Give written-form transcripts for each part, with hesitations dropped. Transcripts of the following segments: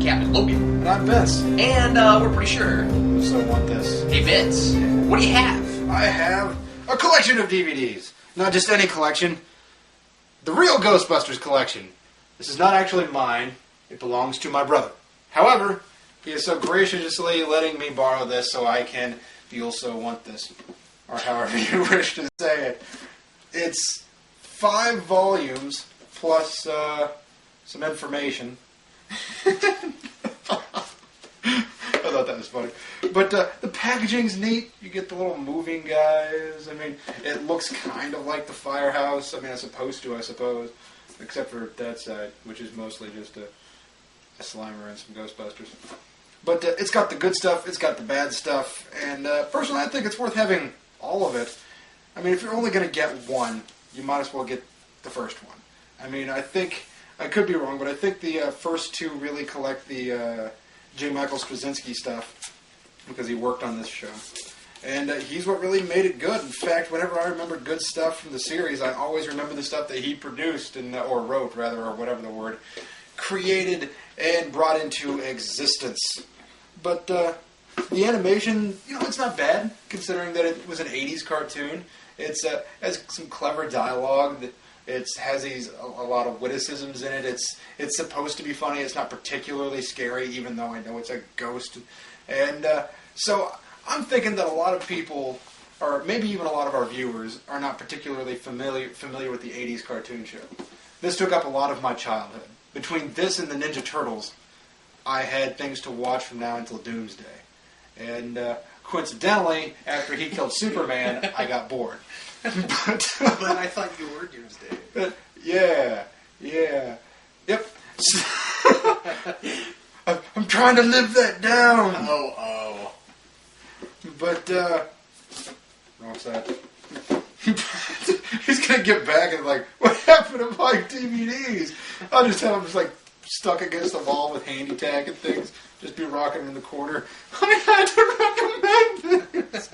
Captain Logan. And I'm Vince. And we're pretty sure. So I want this. Hey Vince, what do you have? I have a collection of DVDs. Not just any collection. The Real Ghostbusters collection. This is not actually mine. It belongs to my brother. However, he is so graciously letting me borrow this so I can feel so want this. Or however you wish to say it. It's 5 volumes plus some information. I thought that was funny. But the packaging's neat. You get the little moving guys. I mean, it looks kind of like the firehouse. I mean, it's supposed to, I suppose. Except for that side, which is mostly just a Slimer and some Ghostbusters. But it's got the good stuff. It's got the bad stuff. And personally, I think it's worth having all of it. I mean, if you're only going to get one, you might as well get the first one. I mean, I think... I could be wrong, but I think the first 2 really collect the J. Michael Straczynski stuff because he worked on this show. And he's what really made it good. In fact, whenever I remember good stuff from the series, I always remember the stuff that he produced, or wrote, rather, or whatever the word, created and brought into existence. But the animation, it's not bad, considering that it was an 80s cartoon. It's has some clever dialogue that... It has a lot of witticisms in it. It's supposed to be funny. It's not particularly scary, even though I know it's a ghost. And so I'm thinking that a lot of people, or maybe even a lot of our viewers, are not particularly familiar with the 80s cartoon show. This took up a lot of my childhood. Between this and the Ninja Turtles, I had things to watch from now until Doomsday. And coincidentally, after he killed Superman, I got bored. But I thought you were Doomsday. Yeah. Yep. I'm trying to live that down. Oh. But, wrong side. He's gonna get back and what happened to my DVDs? I'll just have him stuck against the wall with handy tag and things. Just be rocking in the corner. I had to recommend this.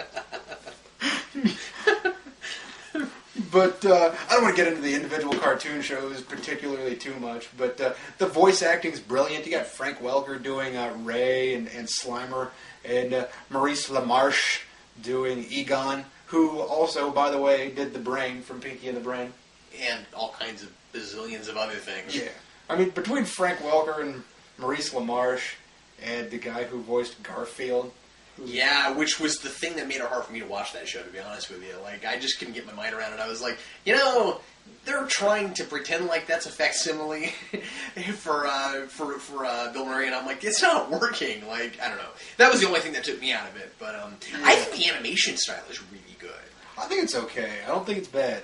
But I don't want to get into the individual cartoon shows particularly too much. But the voice acting's brilliant. You got Frank Welker doing Ray and Slimer, and Maurice LaMarche doing Egon, who also, by the way, did the Brain from Pinky and the Brain. And all kinds of bazillions of other things. Yeah. I mean, between Frank Welker and Maurice LaMarche and the guy who voiced Garfield... Yeah, which was the thing that made it hard for me to watch that show, to be honest with you. I just couldn't get my mind around it. I was like, they're trying to pretend like that's a facsimile for Bill Murray, and I'm like, it's not working. I don't know. That was the only thing that took me out of it. But I think the animation style is really good. I think it's okay. I don't think it's bad.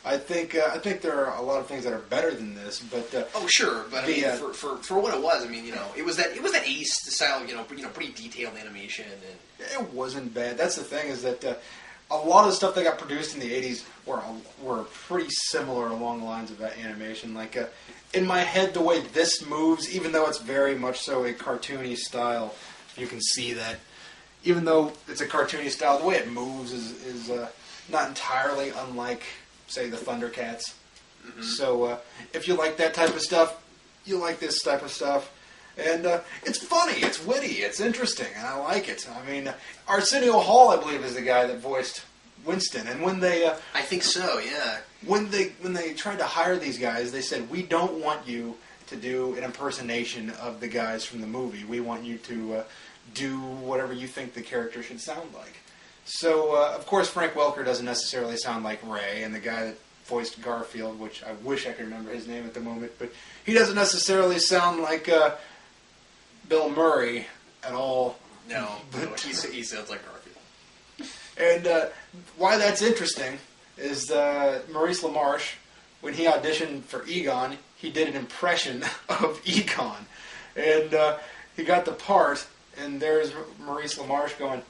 I think there are a lot of things that are better than this, but oh sure, but I mean for what it was, I mean it was that 80s style, pretty detailed animation, and it wasn't bad. That's the thing is that a lot of the stuff that got produced in the 80s were pretty similar along the lines of that animation. In my head, the way this moves, even though it's very much so a cartoony style, you can see that. Even though it's a cartoony style, the way it moves is not entirely unlike, say, the Thundercats. Mm-hmm. So if you like that type of stuff, you like this type of stuff. And it's funny, it's witty, it's interesting, and I like it. I mean, Arsenio Hall, I believe, is the guy that voiced Winston. And when they... I think so, yeah. When they tried to hire these guys, they said, we don't want you to do an impersonation of the guys from the movie. We want you to do whatever you think the character should sound like. So, of course, Frank Welker doesn't necessarily sound like Ray, and the guy that voiced Garfield, which I wish I could remember his name at the moment, but he doesn't necessarily sound like Bill Murray at all. No, he sounds like Garfield. And why that's interesting is Maurice LaMarche, when he auditioned for Egon, he did an impression of Egon. And he got the part, and there's Maurice LaMarche going...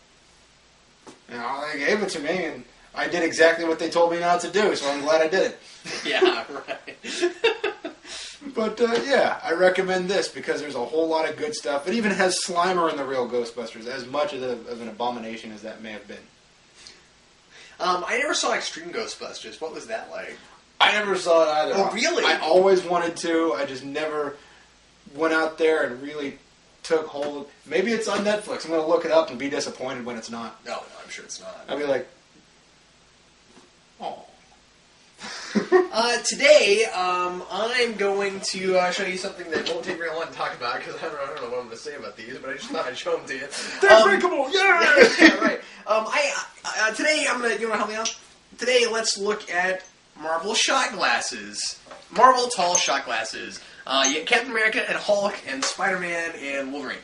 they gave it to me, and I did exactly what they told me not to do, so I'm glad I did it. Yeah, right. But, yeah, I recommend this because there's a whole lot of good stuff. It even has Slimer in the Real Ghostbusters, as much of an abomination as that may have been. I never saw Extreme Ghostbusters. What was that like? I never saw it either. Oh, really? I always wanted to. I just never went out there and really took hold. Maybe it's on Netflix. I'm going to look it up and be disappointed when it's not. No, I'm sure it's not. I'll be like, oh. Today, I'm going to show you something that won't take very long to talk about because I don't know what I'm going to say about these, but I just thought I'd show them to you. They're breakable, yeah! Yeah, right. Today I'm going to, you want to help me out? Today, let's look at Marvel shot glasses. Marvel tall shot glasses. You get Captain America and Hulk and Spider-Man and Wolverine.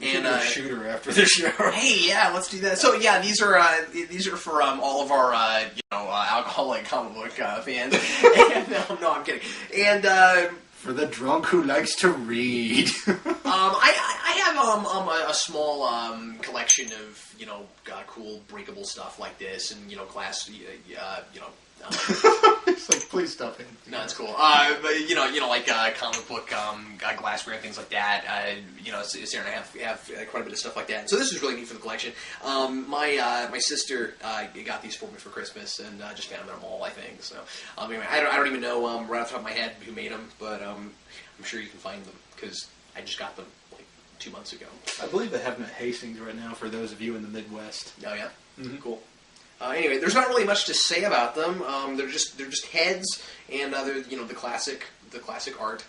And a shooter after the show. Hey, yeah, let's do that. So yeah, these are for all of our alcoholic comic book fans. And, no, I'm kidding. And for the drunk who likes to read. I have a small collection of cool breakable stuff like this, and glass It's like, please stop it. No, it's cool. But like comic book glassware and things like that. Sarah and I have quite a bit of stuff like that. And so this is really neat for the collection. My sister got these for me for Christmas, and just found them at a mall, I think. So anyway, I don't even know right off the top of my head who made them, but I'm sure you can find them because I just got them like 2 months ago. I believe they have them at Hastings right now for those of you in the Midwest. Oh yeah, Cool. Anyway, there's not really much to say about them. They're just heads, and they're the classic art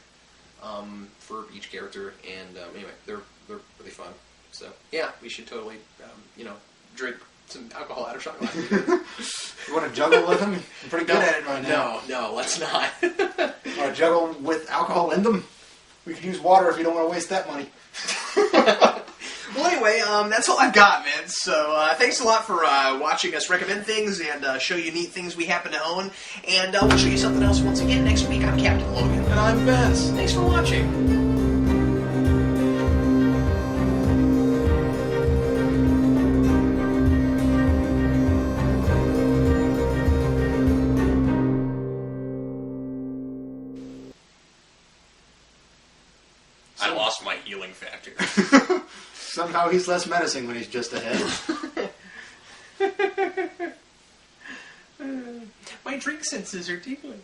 for each character. And anyway, they're really fun. So yeah, we should totally drink some alcohol out of shot glasses. You want to juggle with them? I'm pretty good at it right now. No, let's not. Want to juggle with alcohol in them? We could use water if you don't want to waste that money. Well, anyway, that's all I've got, man. So thanks a lot for watching us recommend things and show you neat things we happen to own. And we'll show you something else once again next week. I'm Captain Logan. And I'm Vince. Thanks for watching. I lost my healing factor. Somehow he's less menacing when he's just ahead. My drink senses are tingling.